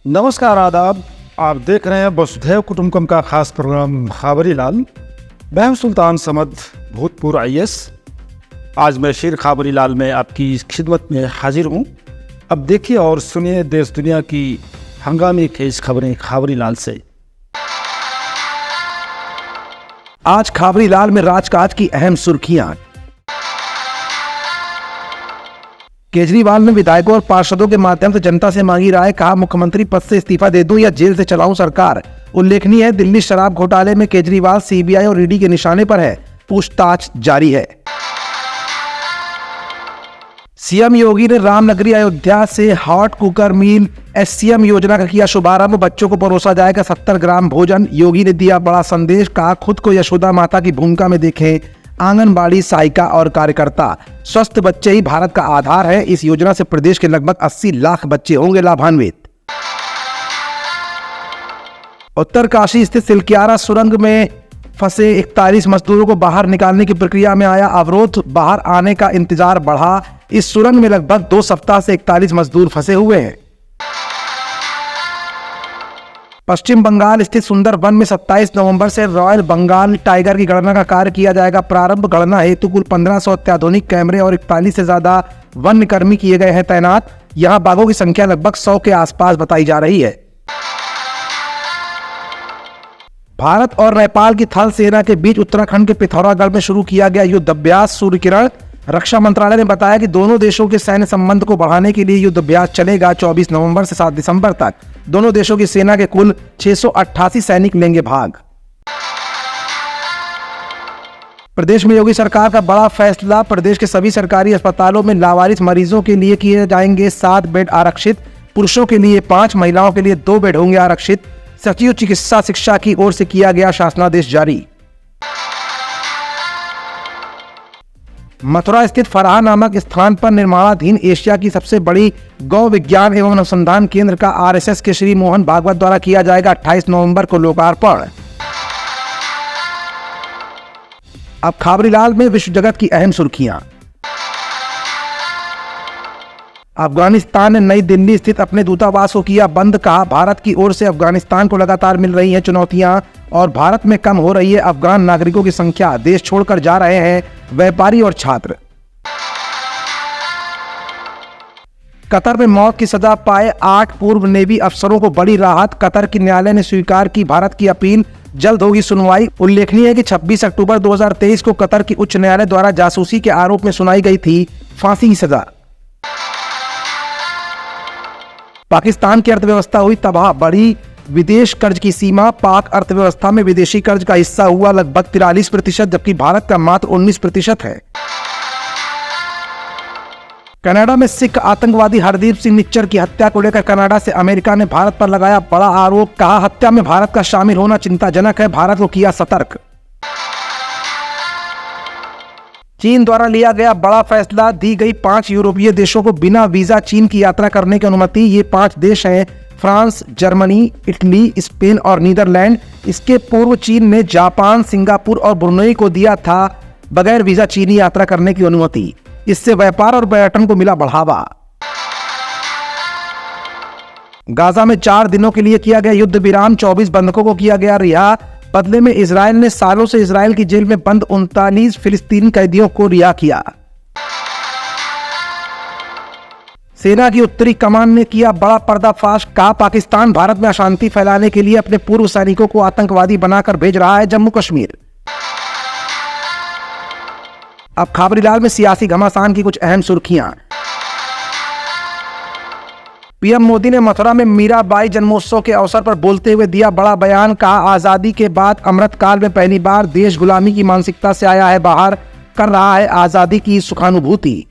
नमस्कार आदाब। आप देख रहे हैं वसुधैव कुटुंबकम का खास प्रोग्राम खबरी लाल। मैं हूं सुल्तान समद, भूतपूर्व IAS। आज मैं शेर खबरी लाल में आपकी खिदमत में हाजिर हूं। अब देखिए और सुनिए देश दुनिया की हंगामी खेज खबरें खबरी लाल से। आज खबरी लाल में राजकाज की अहम सुर्खियां। केजरीवाल ने विधायकों और पार्षदों के माध्यम से जनता से मांगी राय, कहा मुख्यमंत्री पद से इस्तीफा दे दूं या जेल से चलाऊं सरकार। उल्लेखनीय है, दिल्ली शराब घोटाले में केजरीवाल CBI और ED के निशाने पर है, पूछताछ जारी है। CM योगी ने रामनगरी अयोध्या से हॉट कुकर मील SCM योजना का किया शुभारंभ। बच्चों को परोसा जाएगा 70 ग्राम भोजन। योगी ने दिया बड़ा संदेश, कहा खुद को यशोदा माता की भूमिका में देखें आंगनबाड़ी सहायिका और कार्यकर्ता। स्वस्थ बच्चे ही भारत का आधार है। इस योजना से प्रदेश के लगभग 80 लाख बच्चे होंगे लाभान्वित। उत्तरकाशी स्थित सिलक्यारा सुरंग में फंसे 41 मजदूरों को बाहर निकालने की प्रक्रिया में आया अवरोध। बाहर आने का इंतजार बढ़ा। इस सुरंग में लगभग 2 सप्ताह से 41 मजदूर फंसे हुए हैं। पश्चिम बंगाल स्थित सुंदरबन में 27 नवंबर से रॉयल बंगाल टाइगर की गणना का कार्य किया जाएगा प्रारंभ। गणना हेतु कुल 1500 अत्याधुनिक कैमरे और 41 से ज्यादा वन्यकर्मी किए गए हैं तैनात। यहां बाघों की संख्या लगभग 100 के आसपास बताई जा रही है। भारत और नेपाल की थल सेना के बीच उत्तराखंड के पिथौरागढ़ में शुरू किया गया युद्ध अभ्यास सूर्य किरण। रक्षा मंत्रालय ने बताया कि दोनों देशों के सैन्य संबंध को बढ़ाने के लिए युद्ध अभ्यास चलेगा। 24 नवंबर से 7 दिसंबर तक दोनों देशों की सेना के कुल 688 सैनिक लेंगे भाग। प्रदेश में योगी सरकार का बड़ा फैसला। प्रदेश के सभी सरकारी अस्पतालों में लावारिस मरीजों के लिए किए जाएंगे 7 बेड आरक्षित। पुरुषों के लिए 5, महिलाओं के लिए 2 बेड होंगे आरक्षित। सचिव चिकित्सा शिक्षा की ओर से किया गया शासनादेश जारी। मथुरा स्थित फराह नामक स्थान पर निर्माणाधीन एशिया की सबसे बड़ी गौ विज्ञान एवं अनुसंधान केंद्र का RSS के श्री मोहन भागवत द्वारा किया जाएगा 28 नवंबर को लोकार्पण। अब खबरीलाल में विश्व जगत की अहम सुर्खियां। अफगानिस्तान ने नई दिल्ली स्थित अपने दूतावास को किया बंद। कहा भारत की ओर से अफगानिस्तान को लगातार मिल रही हैं चुनौतियां और भारत में कम हो रही है अफगान नागरिकों की संख्या। देश छोड़कर जा रहे हैं व्यापारी और छात्र। कतर में मौत की सजा पाए 8 पूर्व नेवी अफसरों को बड़ी राहत। कतर की न्यायालय ने स्वीकार की भारत की अपील, जल्द होगी सुनवाई। उल्लेखनीय है कि 26 अक्टूबर 2023 को कतर की उच्च न्यायालय द्वारा जासूसी के आरोप में सुनाई गई थी फांसी की सजा। पाकिस्तान की अर्थव्यवस्था हुई तबाह, बढ़ी विदेश कर्ज की सीमा। पाक अर्थव्यवस्था में विदेशी कर्ज का हिस्सा हुआ लगभग 43%, जबकि भारत का मात्र 19% है। कनाडा में सिख आतंकवादी हरदीप सिंह निच्चर की हत्या को लेकर कनाडा से अमेरिका ने भारत पर लगाया बड़ा आरोप। कहा हत्या में भारत का शामिल होना चिंताजनक है, भारत को किया सतर्क। चीन द्वारा लिया गया बड़ा फैसला, दी गई 5 यूरोपीय देशों को बिना वीजा चीन की यात्रा करने की अनुमति। ये 5 देश हैं फ्रांस, जर्मनी, इटली, स्पेन और नीदरलैंड। इसके पूर्व चीन ने जापान, सिंगापुर और ब्रुनेई को दिया था बगैर वीजा चीनी यात्रा करने की अनुमति। इससे व्यापार और पर्यटन को मिला बढ़ावा। गाजा में 4 दिनों के लिए किया गया युद्ध विराम, 24 बंधकों को किया गया रिहा। बदले में इजराइल ने सालों से इजराइल की जेल में बंद 39 फिलिस्तीनी कैदियों को रिहा किया। सेना की उत्तरी कमान ने किया बड़ा पर्दाफाश। कहा पाकिस्तान भारत में अशांति फैलाने के लिए अपने पूर्व सैनिकों को आतंकवादी बनाकर भेज रहा है जम्मू कश्मीर। अब खबरीलाल में सियासी घमासान की कुछ अहम सुर्खियां। PM मोदी ने मथुरा में मीराबाई जन्मोत्सव के अवसर पर बोलते हुए दिया बड़ा बयान। कहा आजादी के बाद अमृतकाल में पहली बार देश गुलामी की मानसिकता से आया है बाहर, कर रहा है आजादी की सुखानुभूति।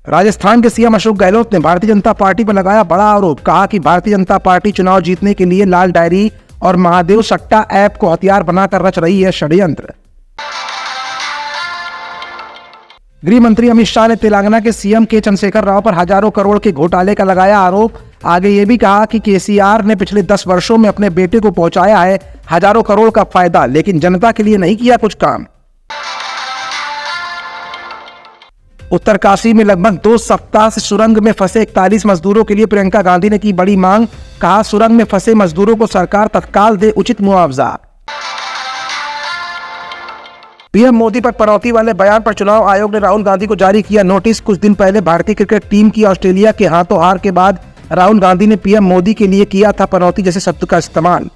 राजस्थान के CM अशोक गहलोत ने भारतीय जनता पार्टी पर लगाया बड़ा आरोप। कहा कि भारतीय जनता पार्टी चुनाव जीतने के लिए लाल डायरी और महादेव सट्टा ऐप को हथियार बनाकर रच रही है षड्यंत्र। गृह मंत्री अमित शाह ने तेलंगाना के CM के चंद्रशेखर राव पर हजारों करोड़ के घोटाले का लगाया आरोप। आगे ये भी कहा कि KCR ने पिछले 10 वर्षों में अपने बेटे को पहुंचाया है हजारों करोड़ का फायदा, लेकिन जनता के लिए नहीं किया कुछ काम। उत्तरकाशी में लगभग 2 सप्ताह से सुरंग में फंसे 41 मजदूरों के लिए प्रियंका गांधी ने की बड़ी मांग। कहा, सुरंग में फंसे मजदूरों को सरकार तत्काल दे उचित मुआवजा। पीएम मोदी पर पनौती वाले बयान पर चुनाव आयोग ने राहुल गांधी को जारी किया नोटिस। कुछ दिन पहले भारतीय क्रिकेट टीम की ऑस्ट्रेलिया के हाथों हार के बाद राहुल गांधी ने पीएम मोदी के लिए किया था पनौती जैसे शब्द का इस्तेमाल।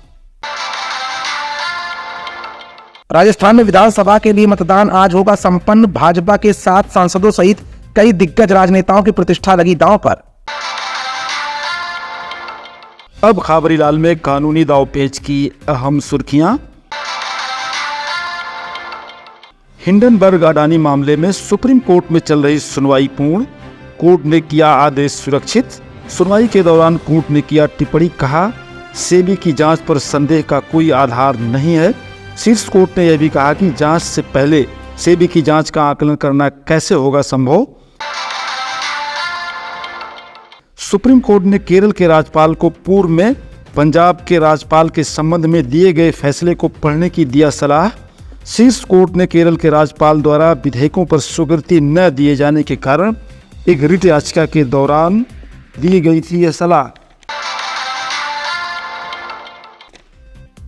राजस्थान में विधानसभा के लिए मतदान आज होगा संपन्न। भाजपा के 7 सांसदों सहित कई दिग्गज राजनेताओं की प्रतिष्ठा लगी दांव पर। अब खबरीलाल में कानूनी दांवपेच की अहम सुर्खियां। हिंडनबर्ग अडानी मामले में सुप्रीम कोर्ट में चल रही सुनवाई पूर्ण। कोर्ट ने किया आदेश सुरक्षित। सुनवाई के दौरान कोर्ट ने किया टिप्पणी। कहा, सेबी की जांच पर संदेह का कोई आधार नहीं है। शीर्ष कोर्ट ने यह भी कहा कि जांच से पहले सेबी की जांच का आकलन करना कैसे होगा संभव। सुप्रीम कोर्ट ने केरल के राज्यपाल को पूर्व में पंजाब के राज्यपाल के संबंध में दिए गए फैसले को पढ़ने की दिया सलाह। शीर्ष कोर्ट ने केरल के राज्यपाल द्वारा विधेयकों पर स्वीकृति न दिए जाने के कारण एक रिट याचिका के दौरान दी गई थी यह सलाह।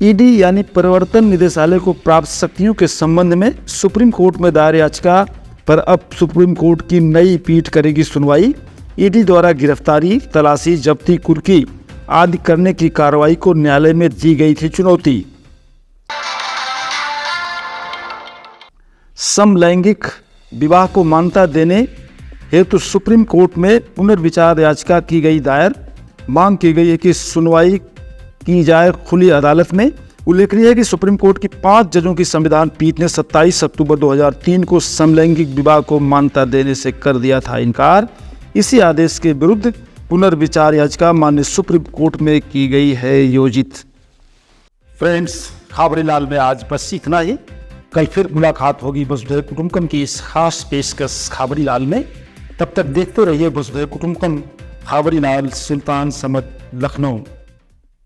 ईडी यानी प्रवर्तन निदेशालय को प्राप्त शक्तियों के संबंध में सुप्रीम कोर्ट में दायर याचिका पर अब सुप्रीम कोर्ट की नई पीठ करेगी सुनवाई। ईडी द्वारा गिरफ्तारी, तलाशी, जब्ती, कुर्की आदि करने की कार्रवाई को न्यायालय में दी गई थी चुनौती। समलैंगिक विवाह को मान्यता देने हेतु सुप्रीम कोर्ट में पुनर्विचार याचिका की गई दायर। मांग की गई है कि सुनवाई की जाए खुली अदालत में। उल्लेखनीय है कि सुप्रीम कोर्ट की 5 जजों की संविधान पीठ ने 27 अक्टूबर 2003 को समलैंगिक विवाह को मान्यता देने से कर दिया था इनकार। इसी आदेश के विरुद्ध पुनर्विचार याचिका माननीय सुप्रीम कोर्ट में की गई है योजित। फ्रेंड्स, खबरीलाल में आज बस इतना ही। कल फिर मुलाकात होगी वसुधैव कुटुंबकम की इस खास पेशकश खबरीलाल में। तब तक देखते रहिए वसुधैव कुटुंबकम, खबरीलाल, सुल्तान समद, लखनऊ।